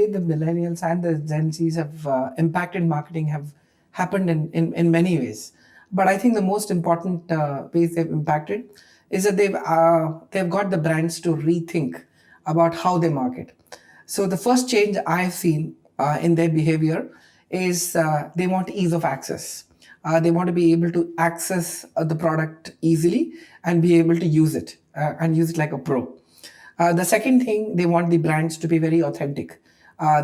way the millennials and the Gen Zs have impacted marketing have happened in many ways. But I think the most important ways they've impacted is that they've got the brands to rethink about how they market. So the first change I've seen in their behavior is they want ease of access. They want to be able to access the product easily and be able to use it and use it like a pro. The second thing, they want the brands to be very authentic.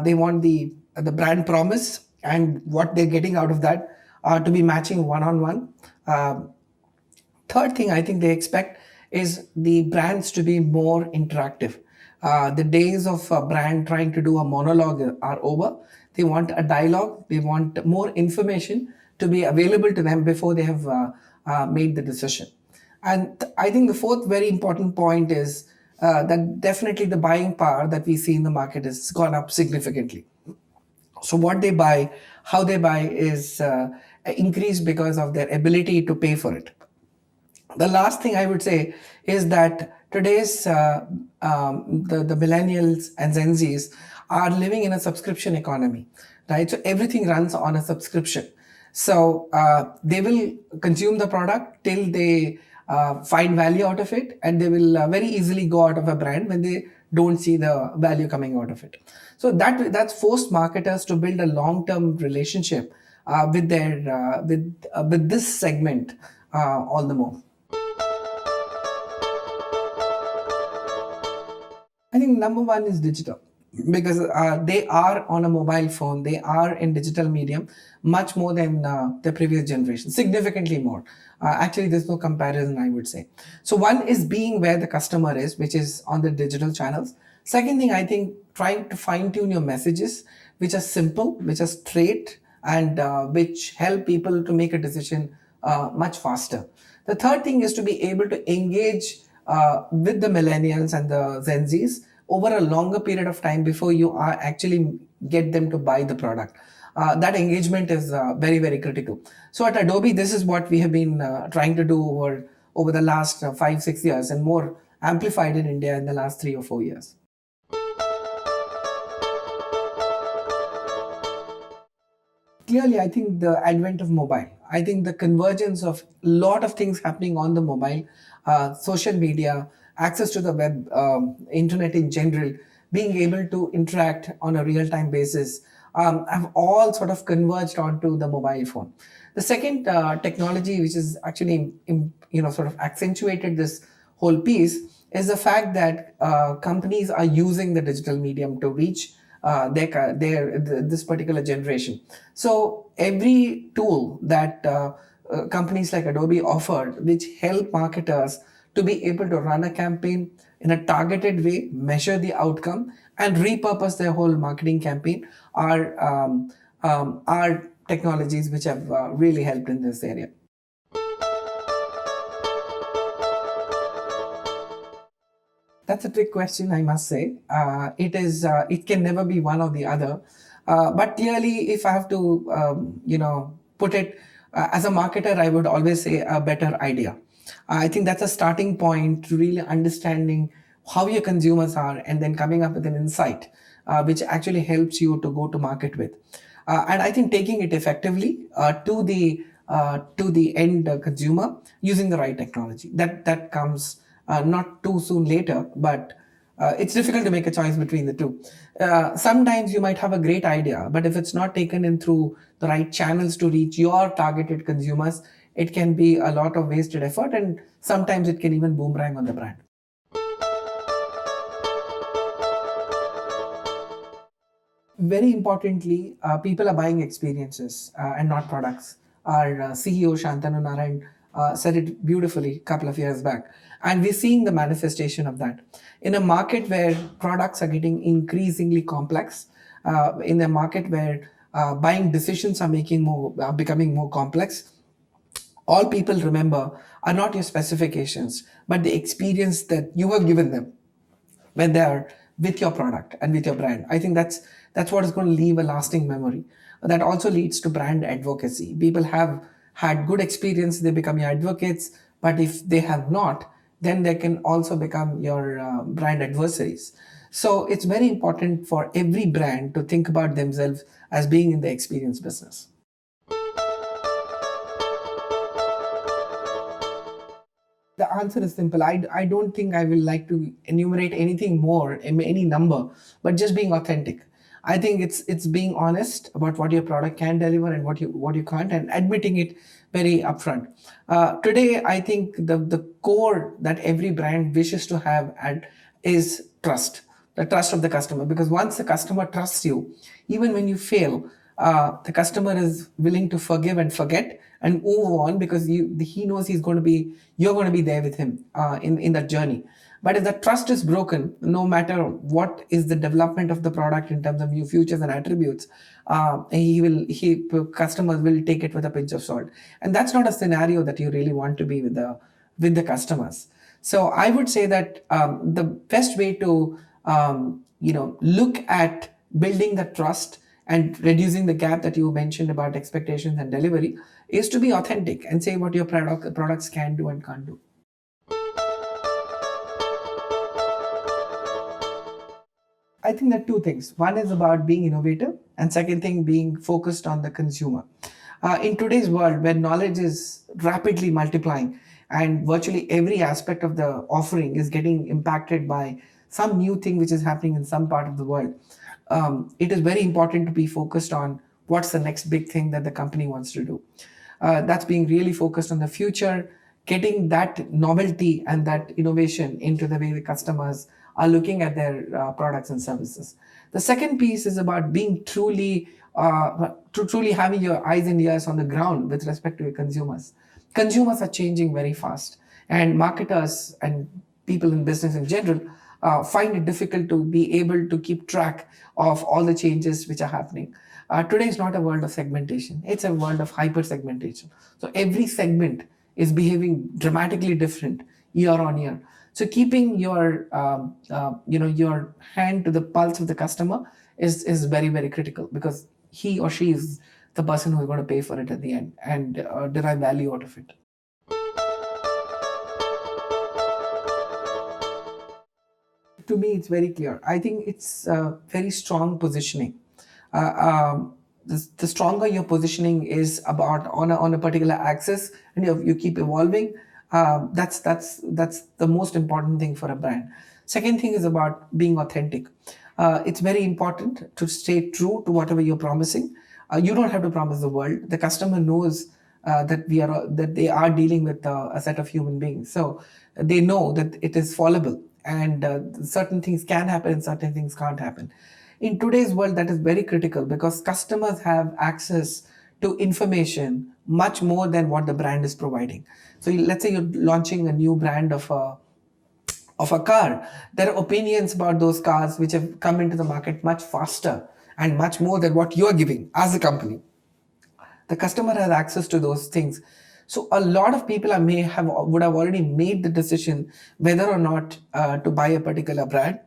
They want the brand promise and what they're getting out of that to be matching one on one. Third thing I think they expect is the brands to be more interactive. The days of a brand trying to do a monologue are over. They want a dialogue. They want more information to be available to them before they have made the decision. And I think the fourth very important point is that definitely the buying power that we see in the market has gone up significantly. So what they buy, how they buy is increased because of their ability to pay for it. The last thing I would say is that today's the millennials and Gen Zs are living in a subscription economy, right? So everything runs on a subscription. So they will consume the product till they find value out of it, and they will very easily go out of a brand when they don't see the value coming out of it. So that's forced marketers to build a long-term relationship with their with this segment all the more. I think number one is digital, because they are on a mobile phone, they are in digital medium much more than the previous generation, significantly more. Actually, there's no comparison, I would say. So one is being where the customer is, which is on the digital channels. Second thing, I think trying to fine tune your messages, which are simple, which are straight, and which help people to make a decision much faster. The third thing is to be able to engage with the millennials and the Gen Zs over a longer period of time before you are actually get them to buy the product. That engagement is very, very critical. So at Adobe, this is what we have been trying to do over the last 5-6 years, and more amplified in India in the last 3 or 4 years. Clearly, I think the advent of mobile, I think the convergence of a lot of things happening on the mobile, social media, access to the web, internet in general, being able to interact on a real-time basis, have all sort of converged onto the mobile phone. The second technology, which is actually sort of accentuated this whole piece, is the fact that companies are using the digital medium to reach this particular generation. So every tool that companies like Adobe offered, which help marketers to be able to run a campaign in a targeted way, measure the outcome, and repurpose their whole marketing campaign, are technologies which have really helped in this area. That's a trick question, I must say. It can never be one or the other. But clearly, if I have to, put it as a marketer, I would always say a better idea. I think that's a starting point to really understanding how your consumers are, and then coming up with an insight which actually helps you to go to market with. And I think taking it effectively to the end consumer using the right technology. That comes not too soon later, but it's difficult to make a choice between the two. Sometimes you might have a great idea, but if it's not taken in through the right channels to reach your targeted consumers, it can be a lot of wasted effort, and sometimes it can even boomerang on the brand. Very importantly, people are buying experiences and not products. Our CEO Shantanu Narayan said it beautifully a couple of years back, and we're seeing the manifestation of that in a market where products are getting increasingly complex, in a market where buying decisions are becoming more complex. All people remember are not your specifications, but the experience that you have given them when they are with your product and with your brand. I think that's what is going to leave a lasting memory. That also leads to brand advocacy. People have had good experience, they become your advocates, but if they have not, then they can also become your brand adversaries. So it's very important for every brand to think about themselves as being in the experience business. The answer is simple. I don't think I will like to enumerate anything more, any number, but just being authentic. I think it's being honest about what your product can deliver and what you can't, and admitting it very upfront. Today, I think the core that every brand wishes to have and is trust, the trust of the customer. Because once the customer trusts you, even when you fail, the customer is willing to forgive and forget and move on, because he knows you're going to be there with him in that journey. But if the trust is broken, no matter what is the development of the product in terms of new features and attributes, customers will take it with a pinch of salt, and that's not a scenario that you really want to be with the customers. So I would say that the best way to look at building the trust and reducing the gap that you mentioned about expectations and delivery is to be authentic and say what your products can do and can't do. I think there are two things. One is about being innovative, and second thing being focused on the consumer. In today's world, where knowledge is rapidly multiplying and virtually every aspect of the offering is getting impacted by some new thing which is happening in some part of the world, it is very important to be focused on what's the next big thing that the company wants to do. That's being really focused on the future, getting that novelty and that innovation into the way the customers are looking at their products and services. The second piece is about being truly having your eyes and ears on the ground with respect to your consumers. Consumers are changing very fast, and marketers and people in business in general find it difficult to be able to keep track of all the changes which are happening. Today is not a world of segmentation, it's a world of hyper segmentation. So every segment is behaving dramatically different year on year. So keeping your hand to the pulse of the customer is very, very critical, because he or she is the person who is going to pay for it at the end and derive value out of it. To me, it's very clear. I think it's very strong positioning. The stronger your positioning is about on a particular axis, and you keep evolving. That's the most important thing for a brand. Second thing is about being authentic. It's very important to stay true to whatever you're promising. You don't have to promise the world. The customer knows that they are dealing with a set of human beings, so they know that it is fallible, and certain things can happen and certain things can't happen. In today's world, that is very critical, because customers have access to information much more than what the brand is providing. So let's say you're launching a new brand of a car. There are opinions about those cars which have come into the market much faster and much more than what you're giving as a company. The customer has access to those things. So a lot of people would have already made the decision whether or not to buy a particular brand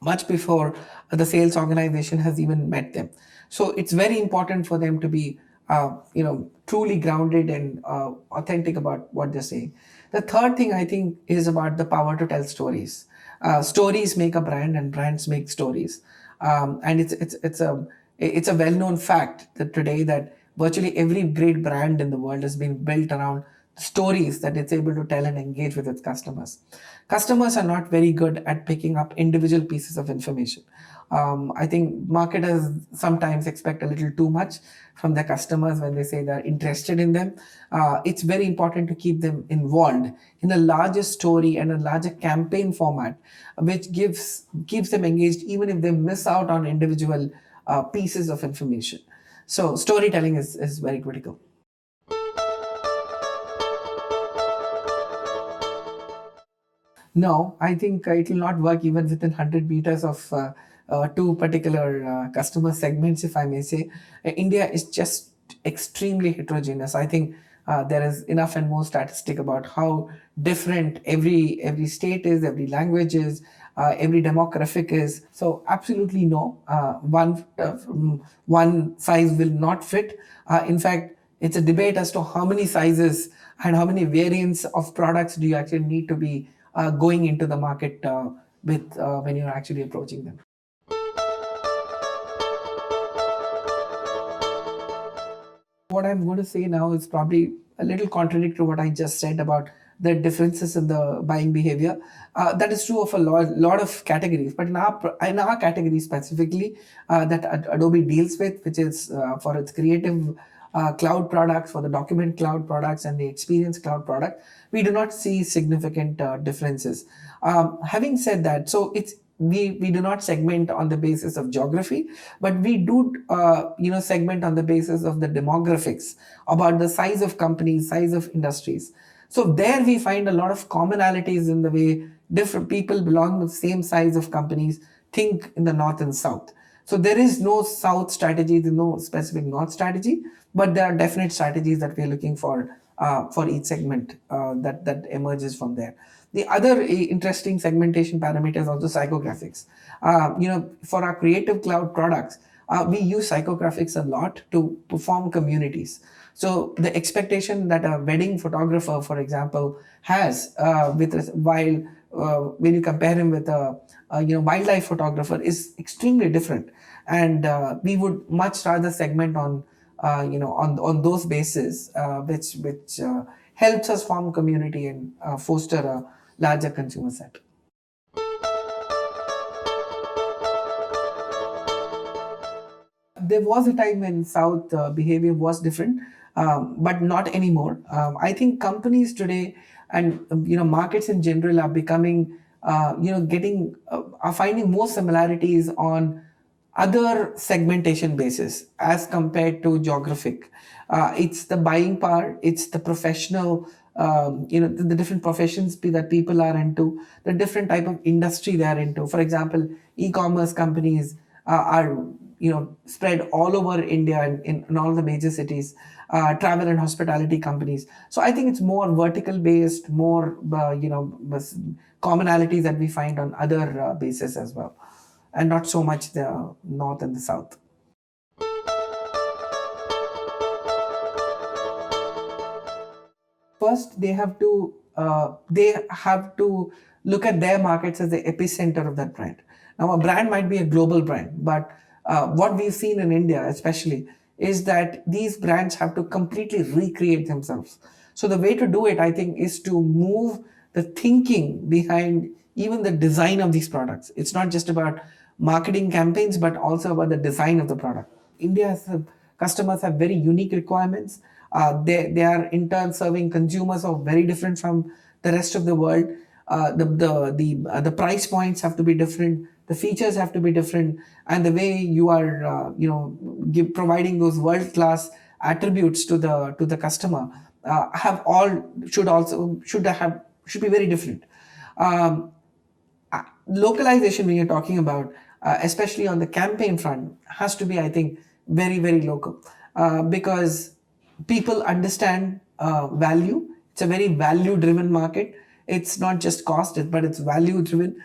much before the sales organization has even met them. So it's very important for them to be truly grounded and authentic about what they're saying. The third thing, I think, is about the power to tell stories. Stories make a brand, and brands make stories. And it's a well-known fact that today that virtually every great brand in the world has been built around stories that it's able to tell and engage with its customers. Customers are not very good at picking up individual pieces of information. I think marketers sometimes expect a little too much from their customers when they say they're interested in them. It's very important to keep them involved in a larger story and a larger campaign format, which keeps them engaged even if they miss out on individual pieces of information. So storytelling is very critical. No, I think it will not work even within 100 meters of two particular customer segments, if I may say. India is just extremely heterogeneous. I think there is enough and more statistic about how different every state is, every language is, every demographic is. So absolutely no, one size will not fit. In fact, it's a debate as to how many sizes and how many variants of products do you actually need to be going into the market with when you're actually approaching them. What I'm going to say now is probably a little contradictory to what I just said about the differences in the buying behavior. That is true of a lot of categories, but in our category specifically that Adobe deals with, which is for its creative cloud products, for the document cloud products and the experience cloud product, we do not see significant differences. Having said that, so it's we do not segment on the basis of geography, but we do segment on the basis of the demographics about the size of companies, size of industries. So there we find a lot of commonalities in the way different people belong to the same size of companies think in the north and south. So there is no south strategy, there's no specific north strategy, but there are definite strategies that we're looking for each segment that emerges from there. The other interesting segmentation parameter is also psychographics. For our creative cloud products, we use psychographics a lot to perform communities. So the expectation that a wedding photographer, for example, has while when you compare him with a wildlife photographer is extremely different, and we would much rather segment on those bases, which helps us form community and foster a larger consumer set. There was a time when South behavior was different, but not anymore. I think companies today and markets in general are becoming, are finding more similarities on other segmentation basis as compared to geographic. It's the buying power, it's the professional, the different professions that people are into, the different type of industry they are into. For example, e-commerce companies are spread all over India and in all the major cities. Travel and hospitality companies. So I think it's more vertical based, more commonalities that we find on other bases as well, and not so much the north and the south. First, they have to look at their markets as the epicenter of that brand. Now, a brand might be a global brand, but what we've seen in India, especially, is that these brands have to completely recreate themselves. So the way to do it, I think, is to move the thinking behind even the design of these products. It's not just about marketing campaigns, but also about the design of the product. India's customers have very unique requirements. They are in turn serving consumers who are very different from the rest of the world. The price points have to be different. The features have to be different, and the way you are providing those world class attributes to the customer should be very different. Um, Localization, when you're talking about, especially on the campaign front, has to be, I think, very, very local, because people understand value. It's a very value driven market. It's not just cost, but it's value driven.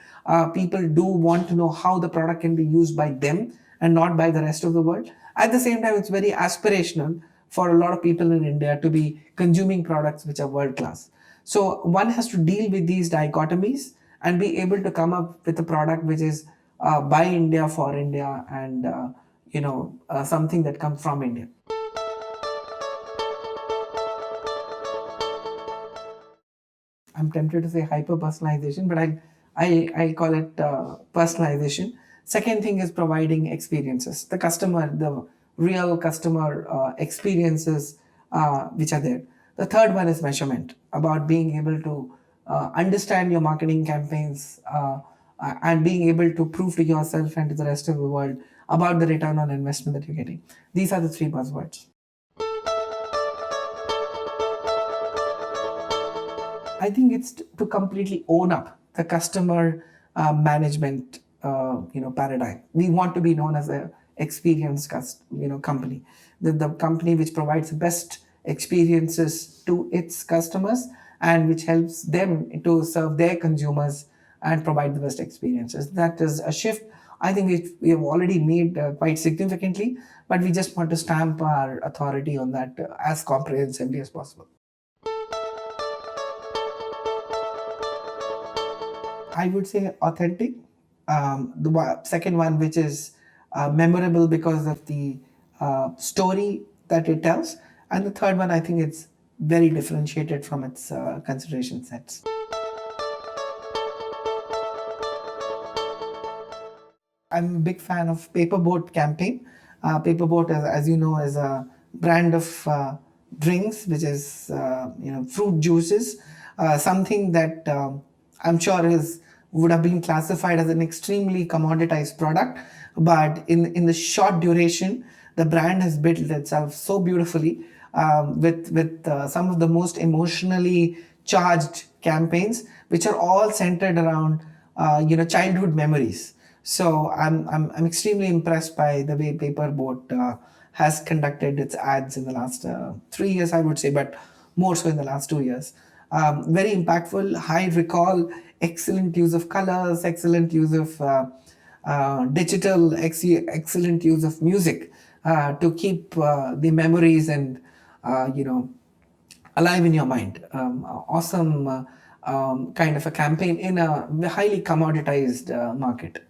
People do want to know how the product can be used by them and not by the rest of the world. At the same time, it's very aspirational for a lot of people in India to be consuming products which are world class. So one has to deal with these dichotomies and be able to come up with a product which is by India, for India, and something that comes from India. I'm tempted to say hyper personalization, but I call it personalization. Second thing is providing experiences. The real customer experiences which are there. The third one is measurement, about being able to understand your marketing campaigns and being able to prove to yourself and to the rest of the world about the return on investment that you're getting. These are the three buzzwords. I think it's to completely own up the customer management paradigm. We want to be known as a experienced company, the company which provides the best experiences to its customers and which helps them to serve their consumers and provide the best experiences. That is a shift I think we have already made quite significantly, but we just want to stamp our authority on that as comprehensively as possible. I would say authentic. Second one, which is memorable because of the story that it tells. And the third one, I think it's very differentiated from its consideration sets. I'm a big fan of Paperboat campaign. Paperboat, as you know, is a brand of drinks, which is fruit juices, something that I'm sure is would have been classified as an extremely commoditized product, but in the short duration, the brand has built itself so beautifully with some of the most emotionally charged campaigns, which are all centered around childhood memories. So I'm extremely impressed by the way Paperboat has conducted its ads in the last 3 years, I would say, but more so in the last 2 years. Very impactful, high recall, excellent use of colors, excellent use of digital, excellent use of music to keep the memories and alive in your mind. Awesome kind of a campaign in a highly commoditized market.